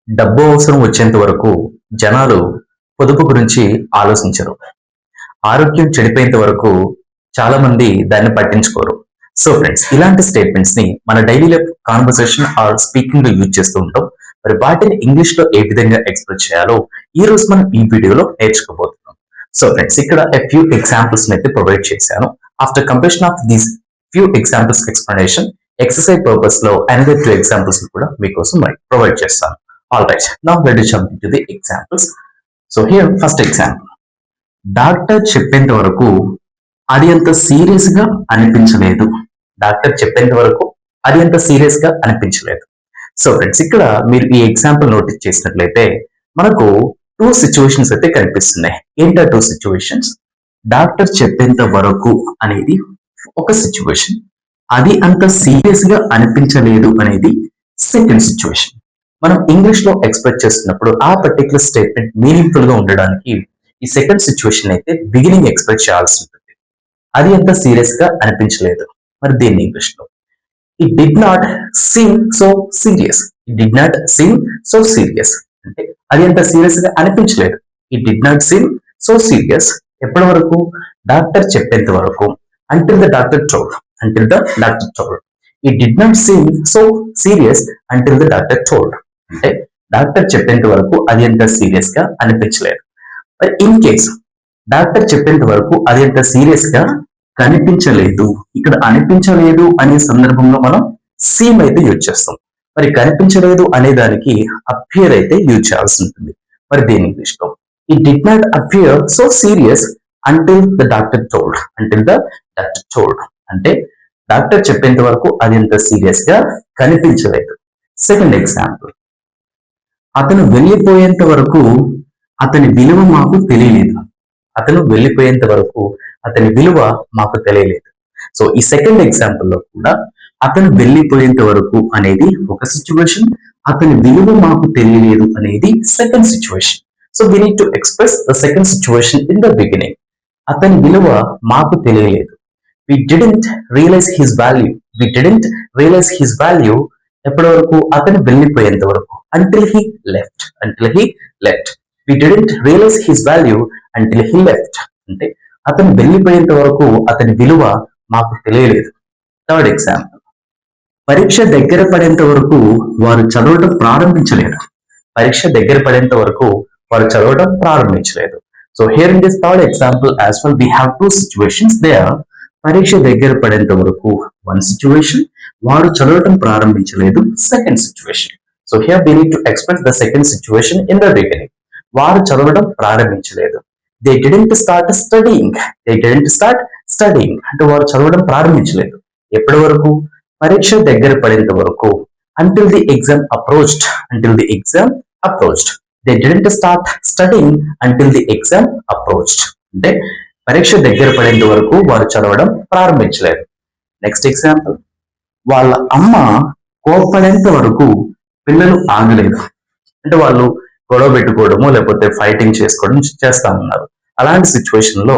డబ్బు అవసరం వచ్చేంత వరకు జనాలు పొదుపు గురించి ఆలోచించరు. ఆరోగ్యం చెడిపోయేంత వరకు చాలా మంది దాన్ని పట్టించుకోరు. సో ఫ్రెండ్స్, ఇలాంటి స్టేట్మెంట్స్ ని మన daily life conversation or speaking లో యూజ్ చేస్తూ ఉంటాం. మరి వాటిని ఇంగ్లీష్ లో ఏ విధంగా ఎక్స్ప్రెస్ చేయాలో ఈ రోజు మనం ఈ వీడియోలో నేర్చుకోబోతున్నాం. సో ఫ్రెండ్స్, ఇక్కడ ఫ్యూ ఎగ్జాంపుల్స్ అయితే ప్రొవైడ్ చేశాను. After completion of these few examples explanation, exercise purpose లో అనదర్ 2 ఎగ్జాంపుల్స్ కూడా మీకోసం ప్రొవైడ్ చేస్తాను. All right, now let us jump into the examples. So here, first example. Doctor చెప్పేంత వరకు అది అంత సీరియస్ గా అనిపించలేదు. డాక్టర్ చెప్పేంత వరకు అది అంత సీరియస్ గా అనిపించలేదు. సో ఫ్రెండ్స్, ఇక్కడ మీరు ఈ ఎగ్జాంపుల్ నోటీస్ చేసినట్లయితే మనకు 2 సిచ్యువేషన్స్ అయితే కనిపిస్తున్నాయి. ఏంటా 2 సిచ్యువేషన్స్? డాక్టర్ చెప్పేంత వరకు అనేది ఒక సిచ్యువేషన్, అది అంత సీరియస్ గా అనిపించలేదు అనేది సెకండ్ సిచ్యువేషన్. మనం ఇంగ్లీష్ లో ఎక్స్ప్రెస్ చేస్తున్నప్పుడు ఆ పర్టికులర్ స్టేట్మెంట్ మీనింగ్ఫుల్ గా ఉండడానికి ఈ సెకండ్ సిచ్యువేషన్ అయితే బిగినింగ్ ఎక్స్ప్రెస్ చేయాల్సి ఉంటుంది. అది అంత సీరియస్ గా అనిపించలేదు. మరి దీన్ని ఇంగ్లీష్ లో it did not seem so serious. It did not seem so serious అంటే అది అంత సీరియస్ గా అనిపించలేదు. It did not seem so serious ఎప్పటి వరకు? డాక్టర్ చెప్పేంత వరకు. Until the doctor told. Until the doctor told. It did not seem so serious until the doctor told అంటే డాక్టర్ చెప్పేంత వరకు అది ఎంత సీరియస్ గా అనిపించలేదు. మరి ఇన్ కేస్ డాక్టర్ చెప్పేంత వరకు అది ఎంత సీరియస్ గా కనిపించలేదు, ఇక్కడ అనిపించలేదు అనే సందర్భంలో మనం సీమ్ అయితే యూజ్ చేస్తాం. మరి కనిపించలేదు అనే దానికి అపియర్ అయితే యూజ్ చేయాల్సి ఉంటుంది. మరి దేని ఇంగ్లీష్ లో it did not appear so serious until the doctor told. Until the doctor told అంటే డాక్టర్ చెప్పేంత వరకు అది ఎంత సీరియస్ గా కనిపించలేదు. సెకండ్ ఎగ్జాంపుల్, అతను వెళ్ళిపోయేంత వరకు అతని విలువ మాకు తెలియలేదు. అతను వెళ్ళిపోయేంత వరకు అతని విలువ మాకు తెలియలేదు. సో ఈ సెకండ్ ఎగ్జాంపుల్ లో కూడా అతను వెళ్ళిపోయేంత వరకు అనేది ఒక సిచ్యువేషన్, అతని విలువ మాకు తెలియలేదు అనేది second situation. So we need to express the second situation in the beginning. అతని విలువ మాకు తెలియలేదు. We didn't realize his value. We didn't realize his value ఎప్పటి వరకు? అతను వెళ్ళిపోయేంత వరకు. Until he left. Until he left. We didn't realize his value until he left. అంటే అతను వెళ్ళిపోయేంత వరకు అతని విలువ మాకు తెలియలేదు. థర్డ్ ఎగ్జాంపుల్, పరీక్ష దగ్గర పడేంత వరకు వారు చదవడం ప్రారంభించలేదు. పరీక్ష దగ్గర పడేంత వరకు వారు చదవడం ప్రారంభించలేదు. So here in this third example as well we have 2 situations there. పరీక్ష దగ్గర పడేంత వరకు వన్ సిచ్యువేషన్, వారు చదవటం ప్రారంభించలేదు second situation. So here we need to express the second situation in the beginning. వారు చదవడం ప్రారంభించలేదు. They didn't start studying. They didn't start studying అంటే వారు చదవడం ప్రారంభించలేదు. ఎప్పటి వరకు? పరీక్ష దగ్గర పడేంత వరకు. Until the exam approached. Until the exam approached. They didn't start studying until the exam approached అంటే పరీక్ష దగ్గర పడేంత వరకు వారు చదవడం ప్రారంభించలేదు. నెక్స్ట్ ఎగ్జాంపుల్, వాళ్ళ అమ్మ కోప్పడేంత వరకు పిల్లలు ఆగలేదు. అంటే వాళ్ళు గొడవ పెట్టుకోవడము లేకపోతే ఫైటింగ్ చేసుకోవడం చేస్తా ఉన్నారు. అలాంటి సిచ్యువేషన్ లో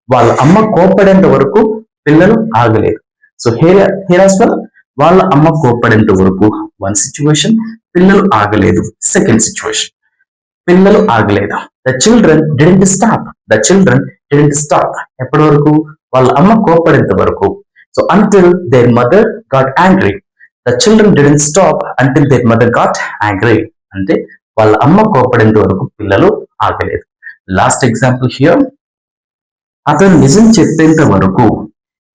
వాళ్ళ అమ్మ కోప్పడేంత వరకు పిల్లలు ఆగలేదు. సో హియర్ యాస్ వెల్ వాళ్ళ అమ్మ కోప్పడేంత వరకు వన్ సిచ్యువేషన్, పిల్లలు ఆగలేదు సెకండ్ సిచ్యువేషన్. పిల్లలు ఆగలేదు. The children didn't stop. The children didn't stop ఎప్పటి వరకు? వాళ్ళ అమ్మ కోప్పడేంత వరకు. So until there mother got angry. The children didn't stop until there mother got angry అంటే వాళ్ళ అమ్మ కోప్పడేంత వరకు పిల్లలు ఆగలేదు. లాస్ట్ ఎగ్జాంపుల్ హియర్, అతను నిజం చెప్పేంత వరకు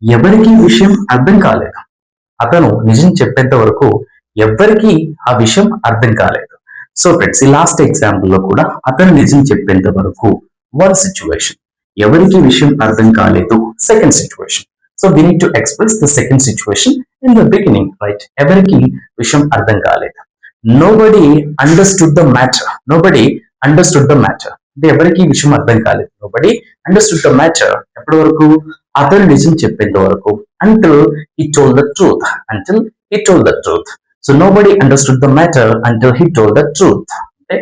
ఎవరికి విషయం అర్థం కాలేదు. అతను నిజం చెప్పేంత వరకు ఎవ్వరికి ఆ విషయం అర్థం కాలేదు. సో ఫ్రెండ్స్, ఈ లాస్ట్ ఎగ్జాంపుల్ లో కూడా అతను నిజం చెప్పేంత వరకు వన్ సిచ్యువేషన్, ఎవరికి విషయం అర్థం కాలేదు second situation. So we need to express the second situation in the beginning, right? ఎవరికి విషయం అర్థం కాలేదు. Nobody understood the matter. Nobody understood the matter అంటే ఎవరికి విషయం అర్థం కాలేదు. నోబడీ అండర్స్టూడ్ ద మ్యాటర్ ఎప్పటి వరకు? అతను నిజం చెప్పేంత వరకు. Until he told the truth. Until he told the truth. So nobody understood the matter until he told the truth అంటే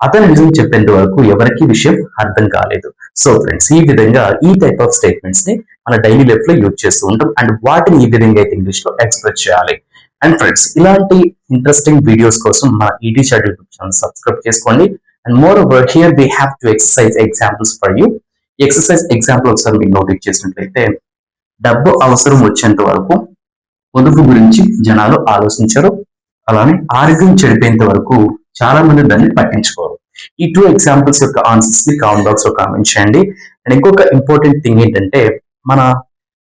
అతను నిజం చెప్పేంత వరకు ఎవరికి విషయం అర్థం కాలేదు. సో ఫ్రెండ్స్, ఈ విధంగా ఈ టైప్ ఆఫ్ స్టేట్మెంట్స్ ని మన డైలీ లైఫ్ లో యూజ్ చేస్తూ ఉంటాం. అండ్ వాటిని ఈ విధంగా అయితే ఇంగ్లీష్ లో ఎక్స్ప్రెస్ చేయాలి. అండ్ ఫ్రెండ్స్, ఇలాంటి ఇంట్రెస్టింగ్ వీడియోస్ కోసం మా ఈటీ చాట్ యూట్యూబ్ ఛానల్ సబ్స్క్రైబ్ చేసుకోండి. And more over here we have to exercise examples for you. Exercise example ఒకసారి మీరు నోట్ చేసినట్లయితే, డబ్బు అవసరం వచ్చేంత వరకు పొదుపు గురించి జనాలు ఆలోచించరు. అలానే ఆరోగ్యం చెడిపోయేంత వరకు చాలా మంది దాన్ని పట్టించుకోరు. ఈ టూ ఎగ్జాంపుల్స్ యొక్క ఆన్సర్స్ ని కామెంట్ బాక్స్ లో కామెంట్ చేయండి. అండ్ ఇంకొక ఇంపార్టెంట్ థింగ్ ఏంటంటే, మన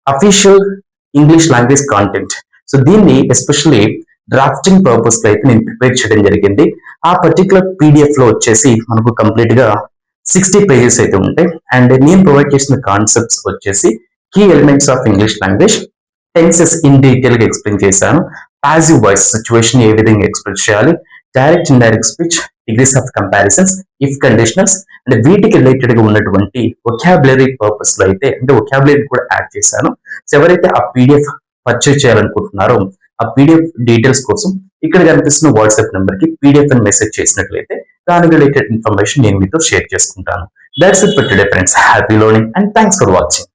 official English language content, so దీన్ని ఎస్పెషల్లీ డ్రాఫ్టింగ్ పర్పస్ లో అయితే నేను ప్రిపేర్ చేయడం జరిగింది. ఆ పర్టికులర్ పీడిఎఫ్ లో వచ్చేసి మనకు కంప్లీట్ గా 60 పేజెస్ అయితే ఉంటాయి. అండ్ నేను ప్రొవైడ్ చేసిన కాన్సెప్ట్స్ వచ్చేసి key elements of English language, tenses in detail గా ఎక్స్ప్లెయిన్ చేశాను. పాసివ్ వాయిస్ సిచ్యువేషన్ ఏ విధంగా ఎక్స్ప్రెస్ చేయాలి, direct indirect speech, degrees of comparisons, if conditionals, and వీటికి రిలేటెడ్ గా ఉన్నటువంటి వొకాబులరీ పర్పస్ లో అయితే అంటే వొకాబులరీ కూడా యాడ్ చేశాను. సో ఎవరైతే ఆ పీడిఎఫ్ పర్చేజ్ చేయాలనుకుంటున్నారో ఆ పీడిఎఫ్ డీటెయిల్స్ కోసం ఇక్కడ కనిపిస్తున్న వాట్సాప్ నెంబర్ కి పీడిఎఫ్ అని మెసేజ్ చేసినట్లయితే దానికి రిలేటెడ్ ఇన్ఫర్మేషన్ నేను మీతో షేర్ చేసుకుంటాను. That's it for today friends. Happy learning and thanks for watching.